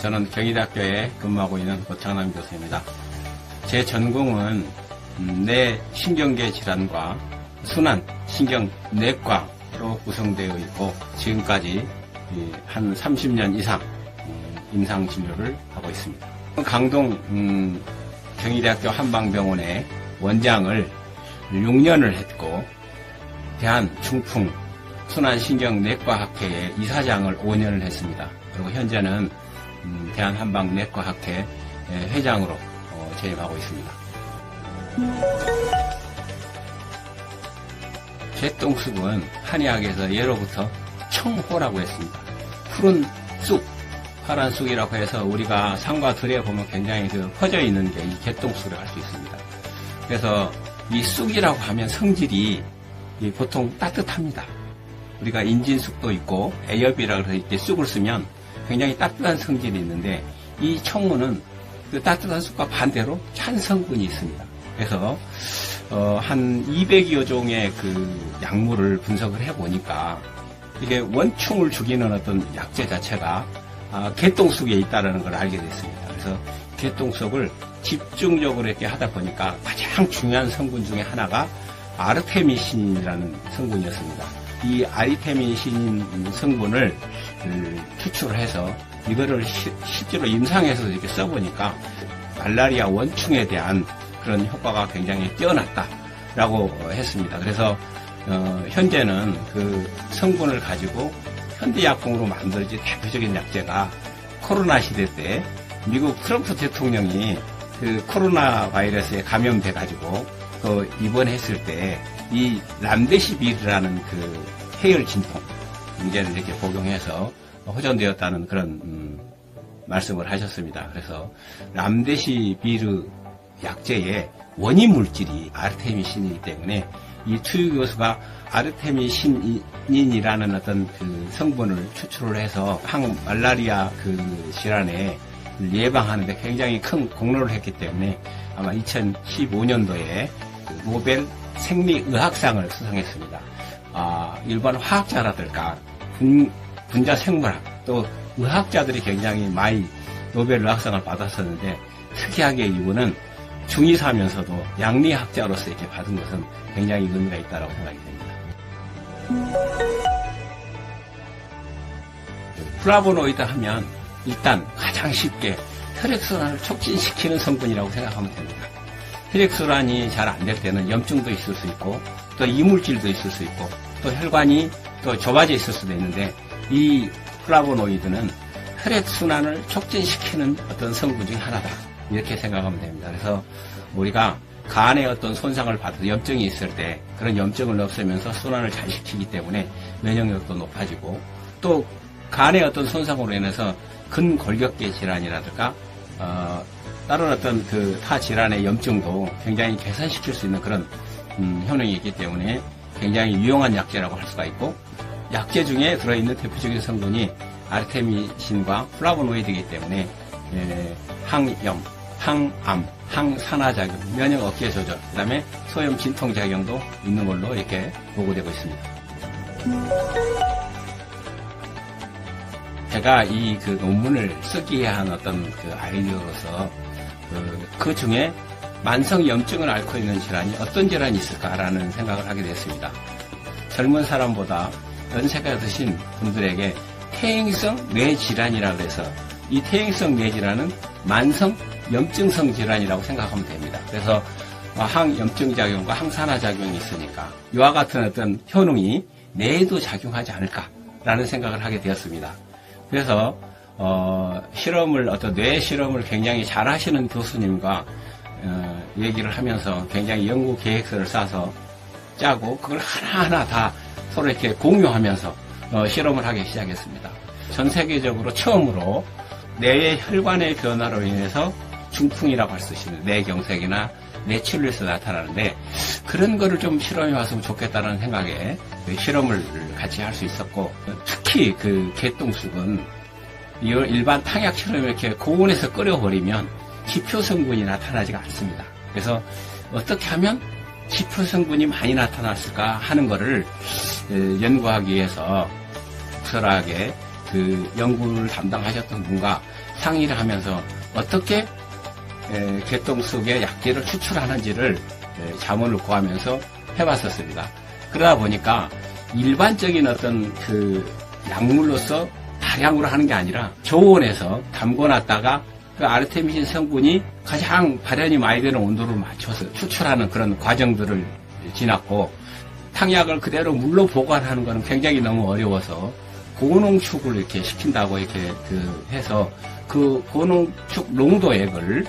저는 경희대학교에 근무하고 있는 고창남 교수입니다. 제 전공은 뇌 신경계 질환과 순환 신경내과로 구성되어 있고 지금까지 한 30년 이상 임상진료를 하고 있습니다. 강동 경희대학교 한방병원의 원장을 6년을 했고 대한중풍 순환신경내과학회의 이사장을 5년을 했습니다. 그리고 현재는 대한한방내과학회 회장으로 재임하고 있습니다. 개똥쑥은 한의학에서 예로부터 청호라고 했습니다. 푸른 쑥, 파란 쑥이라고 해서 우리가 산과 들에 보면 굉장히 퍼져 있는 게 이 개똥쑥이라고 할 수 있습니다. 그래서 이 쑥이라고 하면 성질이 보통 따뜻합니다. 우리가 인진쑥도 있고 애엽이라고 해서 이렇게 쑥을 쓰면 굉장히 따뜻한 성질이 있는데 이 청호는 그 따뜻한 쑥과 반대로 찬 성분이 있습니다. 그래서 한 200여 종의 그 약물을 분석을 해보니까 이게 원충을 죽이는 어떤 약재 자체가 개똥쑥에 있다는 걸 알게 됐습니다. 그래서 개똥쑥을 집중적으로 이렇게 하다 보니까 가장 중요한 성분 중에 하나가 아르테미신이라는 성분이었습니다. 이 아르테미신 성분을 추출을 해서 이거를 실제로 임상에서 이렇게 써보니까 말라리아 원충에 대한 그런 효과가 굉장히 뛰어났다라고 했습니다. 그래서 현재는 그 성분을 가지고 현대약품으로 만들어진 대표적인 약재가 코로나 시대 때 미국 트럼프 대통령이 그 코로나 바이러스에 감염돼가지고 입원했을 때 이 람데시비르라는 그 해열 진통 인제를 이렇게 복용해서 호전되었다는 그런 말씀을 하셨습니다. 그래서 람데시비르 약재의 원인 물질이 아르테미신이기 때문에 이 투유 교수가 아르테미신인이라는 어떤 그 성분을 추출을 해서 항말라리아 그 질환에 예방하는데 굉장히 큰 공로를 했기 때문에 아마 2015년도에 그 노벨 생리의학상을 수상했습니다. 일반 화학자라든가 분자 생물학 또 의학자들이 굉장히 많이 노벨 의학상을 받았었는데 특이하게 이분은 중의사면서도 양리학자로서 이렇게 받은 것은 굉장히 의미가 있다고 생각이 됩니다. 플라보노이드 하면 일단 가장 쉽게 혈액순환을 촉진시키는 성분이라고 생각하면 됩니다. 혈액순환이 잘 안 될 때는 염증도 있을 수 있고 또 이물질도 있을 수 있고 또 혈관이 또 좁아져 있을 수도 있는데 이 플라보노이드는 혈액순환을 촉진시키는 어떤 성분 중에 하나다 이렇게 생각하면 됩니다. 그래서 우리가 간에 어떤 손상을 받아서 염증이 있을 때 그런 염증을 없애면서 순환을 잘 시키기 때문에 면역력도 높아지고 또 간의 어떤 손상으로 인해서 근골격계 질환이라든가 다른 어떤 그 타 질환의 염증도 굉장히 개선시킬 수 있는 그런 효능이 있기 때문에 굉장히 유용한 약재라고 할 수가 있고 약재 중에 들어있는 대표적인 성분이 아르테미신과 플라보노이드이기 때문에 항염, 항암, 항산화작용, 면역 억제 조절, 그 다음에 소염 진통 작용도 있는 걸로 이렇게 보고되고 있습니다. 제가 이 그 논문을 쓰기에 한 어떤 그 아이디어로서 그 중에 만성 염증을 앓고 있는 질환이 어떤 질환이 있을까라는 생각을 하게 됐습니다. 젊은 사람보다 연세가 드신 분들에게 퇴행성 뇌질환이라고 해서 이 퇴행성 뇌질환은 만성 염증성 질환이라고 생각하면 됩니다. 그래서 항염증 작용과 항산화 작용이 있으니까 이와 같은 어떤 효능이 뇌에도 작용하지 않을까라는 생각을 하게 되었습니다. 그래서 어떤 뇌 실험을 굉장히 잘 하시는 교수님과 얘기를 하면서 굉장히 연구 계획서를 짜고 그걸 하나하나 다 서로 이렇게 공유하면서 실험을 하기 시작했습니다. 전 세계적으로 처음으로 뇌의 혈관의 변화로 인해서 중풍이라고 할 수 있는 뇌경색이나 뇌출혈에서 나타나는데 그런 거를 좀 실험해 봤으면 좋겠다는 생각에 실험을 같이 할 수 있었고 특히 그 개똥쑥은 일반 탕약처럼 이렇게 고온에서 끓여버리면 기표 성분이 나타나지가 않습니다. 그래서 어떻게 하면 기표 성분이 많이 나타났을까 하는 거를 연구하기 위해서 적절하게 그 연구를 담당하셨던 분과 상의를 하면서 어떻게 개똥 속의 약재를 추출하는지를 자문을 구하면서 해봤었습니다. 그러다 보니까 일반적인 어떤 그 약물로서 다량으로 하는 게 아니라 저온에서 담궈놨다가 그 아르테미신 성분이 가장 발현이 많이 되는 온도를 맞춰서 추출하는 그런 과정들을 지났고, 탕약을 그대로 물로 보관하는 것은 굉장히 너무 어려워서 고농축을 이렇게 시킨다고 이렇게 해서 그 고농축 농도액을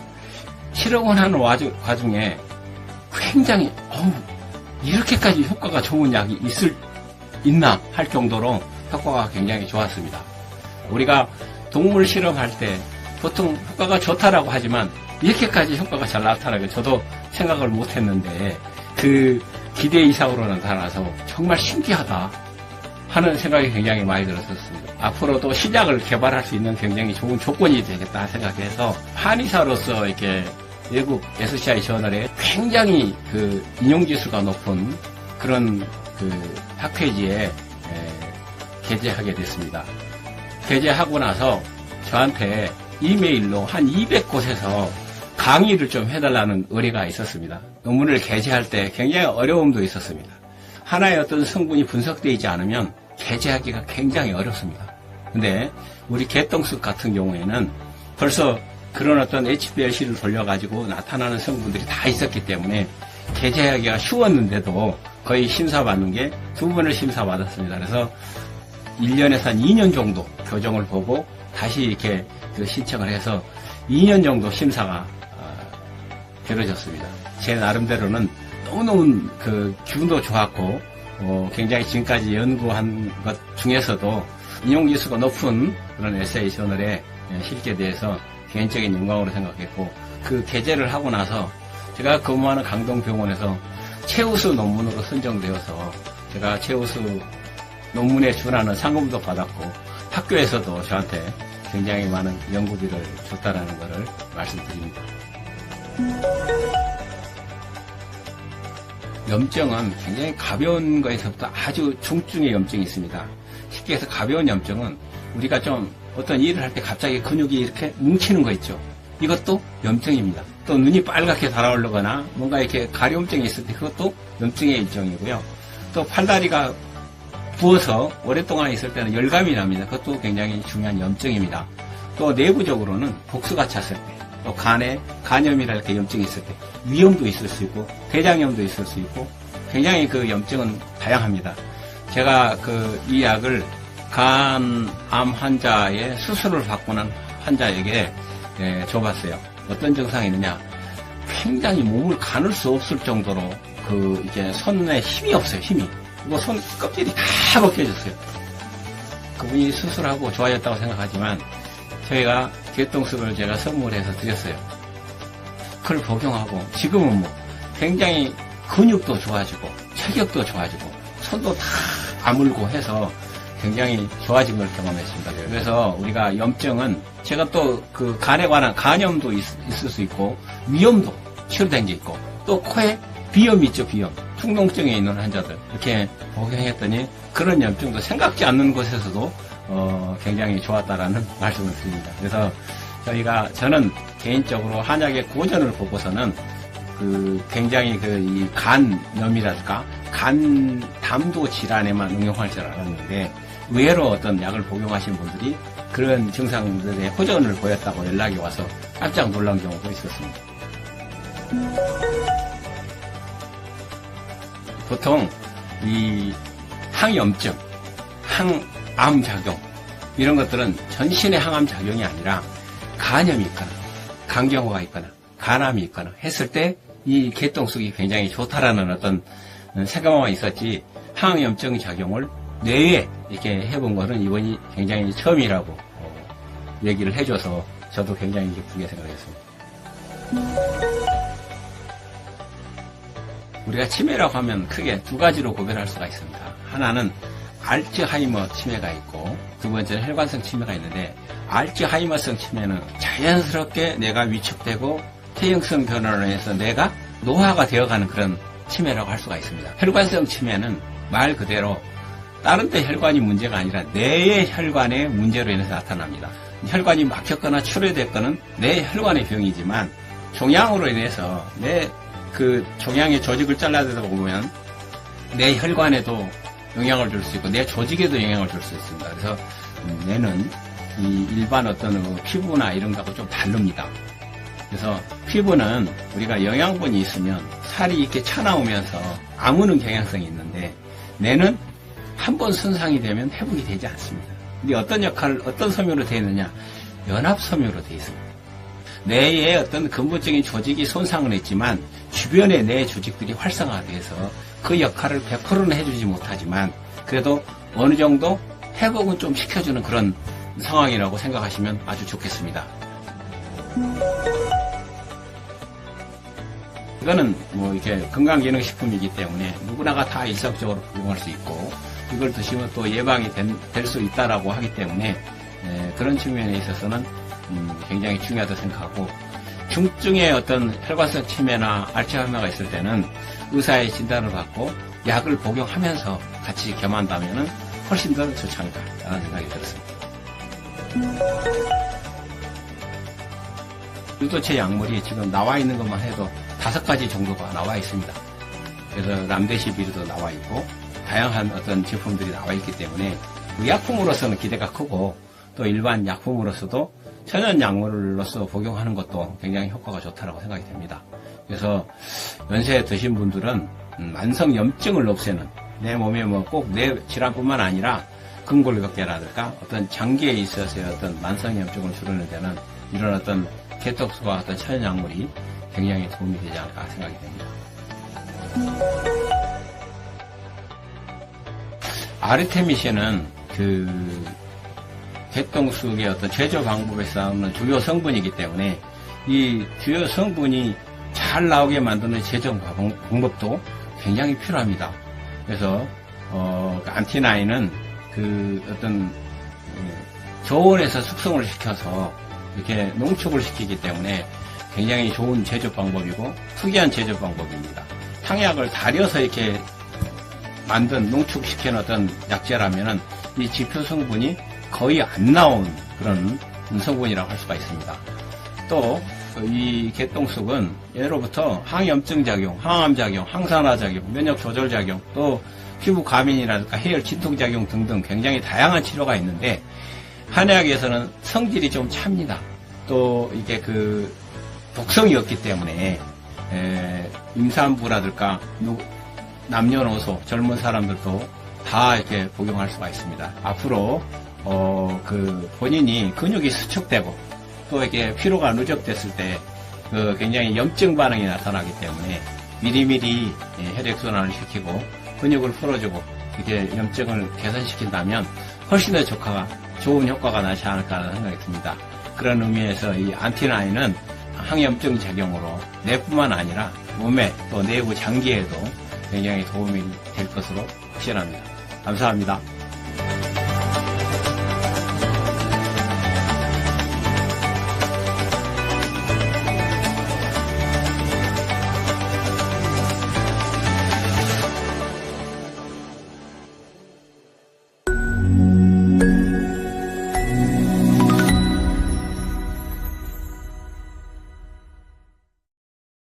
실험하는 과정에 굉장히 이렇게까지 효과가 좋은 약이 있나 할 정도로 효과가 굉장히 좋았습니다. 우리가 동물 실험할 때 보통 효과가 좋다라고 하지만 이렇게까지 효과가 잘 나타나고 저도 생각을 못했는데 그 기대 이상으로 나타나서 정말 신기하다 하는 생각이 굉장히 많이 들었었습니다. 앞으로도 신약을 개발할 수 있는 굉장히 좋은 조건이 되겠다 생각해서 한의사로서 이렇게 외국 SCI 저널에 굉장히 그 인용지수가 높은 그런 그 학회지에 게재하게 됐습니다. 게재하고 나서 저한테 이메일로 한 200곳에서 강의를 좀 해달라는 의뢰가 있었습니다. 논문을 게재할 때 굉장히 어려움도 있었습니다. 하나의 어떤 성분이 분석되어 있지 않으면 게재하기가 굉장히 어렵습니다. 근데 우리 개똥쑥 같은 경우에는 벌써 그런 어떤 HPLC를 돌려가지고 나타나는 성분들이 다 있었기 때문에 게재하기가 쉬웠는데도 거의 심사받는 게 2번을 심사받았습니다. 그래서 1년에서 한 2년 정도 교정을 보고 다시 이렇게 그 신청을 해서 2년 정도 심사가 길어졌습니다. 제 나름대로는 너무너무 그 기분도 좋았고 굉장히 지금까지 연구한 것 중에서도 인용지수가 높은 그런 에세이 저널에 실게 돼서 개인적인 영광으로 생각했고, 그 게재를 하고 나서 제가 근무하는 강동병원에서 최우수 논문으로 선정되어서 제가 최우수 논문에 준하는 상금도 받았고, 학교에서도 저한테 굉장히 많은 연구비를 줬다라는 것을 말씀드립니다. 염증은 굉장히 가벼운 거에서부터 아주 중증의 염증이 있습니다. 쉽게 해서 가벼운 염증은 우리가 좀 어떤 일을 할 때 갑자기 근육이 이렇게 뭉치는 거 있죠. 이것도 염증입니다. 또 눈이 빨갛게 달아오르거나 뭔가 이렇게 가려움증이 있을 때 그것도 염증의 일종이고요. 또 팔다리가 부어서 오랫동안 있을 때는 열감이 납니다. 그것도 굉장히 중요한 염증입니다. 또 내부적으로는 복수가 찼을 때, 또 간에 간염이랄 염증이 있을 때 위염도 있을 수 있고 대장염도 있을 수 있고 굉장히 그 염증은 다양합니다. 제가 이 약을 간암 환자의 수술을 받고 난 환자에게 줘봤어요. 어떤 증상이 있느냐? 굉장히 몸을 가눌 수 없을 정도로 이게 손에 힘이 없어요. 힘이. 이거 손 껍질이 다 벗겨졌어요. 그분이 수술하고 좋아졌다고 생각하지만 저희가 개똥쑥을 제가 선물해서 드렸어요. 그걸 복용하고 지금은 굉장히 근육도 좋아지고 체격도 좋아지고 손도 다 아물고 해서 굉장히 좋아진 걸 경험했습니다. 그래서 우리가 염증은 제가 또 그 간에 관한 간염도 있을 수 있고 위염도 치료된 게 있고 또 코에 비염이 있죠. 비염. 충농증에 있는 환자들 이렇게 복용했더니 그런 염증도 생각지 않는 곳에서도 굉장히 좋았다라는 말씀을 드립니다. 그래서 저는 개인적으로 한약의 고전을 보고서는 굉장히 이 간염이랄까 간 담도 질환에만 응용할 줄 알았는데 의외로 어떤 약을 복용하신 분들이 그런 증상들의 호전을 보였다고 연락이 와서 깜짝 놀란 경우도 있었습니다. 보통 이 항염증, 항암 작용 이런 것들은 전신의 항암 작용이 아니라 간염이 있거나 간경화가 있거나 간암이 있거나 했을 때 이 개똥쑥이 굉장히 좋다라는 어떤 생각만 있었지 항염증 작용을 뇌에 이렇게 해본 거는 이번이 굉장히 처음이라고 얘기를 해줘서 저도 굉장히 기쁘게 생각했습니다. 우리가 치매라고 하면 크게 두 가지로 구별할 수가 있습니다. 하나는 알츠하이머 치매가 있고 두 번째는 혈관성 치매가 있는데 알츠하이머성 치매는 자연스럽게 뇌가 위축되고 퇴행성 변화로 해서 뇌가 노화가 되어가는 그런 치매라고 할 수가 있습니다. 혈관성 치매는 말 그대로 다른 데 혈관이 문제가 아니라 뇌의 혈관의 문제로 인해서 나타납니다. 혈관이 막혔거나 출혈됐거나 뇌 혈관의 병이지만 종양으로 인해서 뇌 그 종양의 조직을 잘라내다 보면 뇌 혈관에도 영향을 줄 수 있고 뇌 조직에도 영향을 줄 수 있습니다. 그래서 뇌는 이 일반 어떤 피부나 이런 거하고 좀 다릅니다. 그래서 피부는 우리가 영양분이 있으면 살이 이렇게 차나오면서 아무는 경향성이 있는데 뇌는 한 번 손상이 되면 회복이 되지 않습니다. 근데 어떤 역할을 어떤 섬유로 되어 있느냐? 연합섬유로 되어 있습니다. 뇌의 어떤 근본적인 조직이 손상을 했지만 주변의 뇌 조직들이 활성화돼서 그 역할을 100%는 해주지 못하지만 그래도 어느 정도 회복은 좀 시켜주는 그런 상황이라고 생각하시면 아주 좋겠습니다. 이거는 뭐 이렇게 건강기능식품이기 때문에 누구나가 다 일상적으로 복용할 수 있고 이걸 드시면 또 예방이 될 수 있다라고 하기 때문에 그런 측면에 있어서는 굉장히 중요하다고 생각하고 중증의 어떤 혈관성 치매나 알츠하이머가 있을 때는 의사의 진단을 받고 약을 복용하면서 같이 겸한다면 훨씬 더 좋지 않을까라는 생각이 들었습니다. 유도체 약물이 지금 나와 있는 것만 해도 5가지 정도가 나와 있습니다. 그래서 람데시비르도 나와 있고 다양한 어떤 제품들이 나와 있기 때문에 의약품으로서는 기대가 크고 또 일반 약품으로서도 천연 약물로서 복용하는 것도 굉장히 효과가 좋다고 생각이 됩니다. 그래서 연세에 드신 분들은 만성 염증을 없애는 내 몸에 뭐 꼭 뇌 질환뿐만 아니라 근골격계라든가 어떤 장기에 있어서의 어떤 만성 염증을 줄이는 데는 이런 어떤 개톡스와 어떤 천연 약물이 굉장히 도움이 되지 않을까 생각이 됩니다. 아르테미신은 그 개똥쑥의 어떤 제조 방법에서 나오는 주요 성분이기 때문에 이 주요 성분이 잘 나오게 만드는 제조 방법도 굉장히 필요합니다. 그래서 안티나인은 그 어떤 저온에서 숙성을 시켜서 이렇게 농축을 시키기 때문에 굉장히 좋은 제조 방법이고 특이한 제조 방법입니다. 탕약을 달여서 이렇게 만든 농축시킨 어떤 약재라면은 이 지표 성분이 거의 안 나온 그런 성분이라고 할 수가 있습니다. 또 이 개똥쑥은 예로부터 항염증 작용, 항암 작용, 항산화 작용, 면역 조절 작용, 또 피부 과민이라든가 해열 진통 작용 등등 굉장히 다양한 치료가 있는데 한의학에서는 성질이 좀 찹니다. 또 이게 그 독성이 없기 때문에 임산부라든가 남녀노소 젊은 사람들도 다 이렇게 복용할 수가 있습니다. 앞으로 그 본인이 근육이 수축되고 또 이렇게 피로가 누적됐을 때 그 굉장히 염증 반응이 나타나기 때문에 미리미리 혈액순환을 시키고 근육을 풀어주고 이렇게 염증을 개선시킨다면 훨씬 더 좋은 효과가 나지 않을까 생각이 듭니다. 그런 의미에서 이 안티나인은 항염증 작용으로 뇌뿐만 아니라 몸에 또 내부 장기에도 굉장히 도움이 될 것으로 확신합니다. 감사합니다.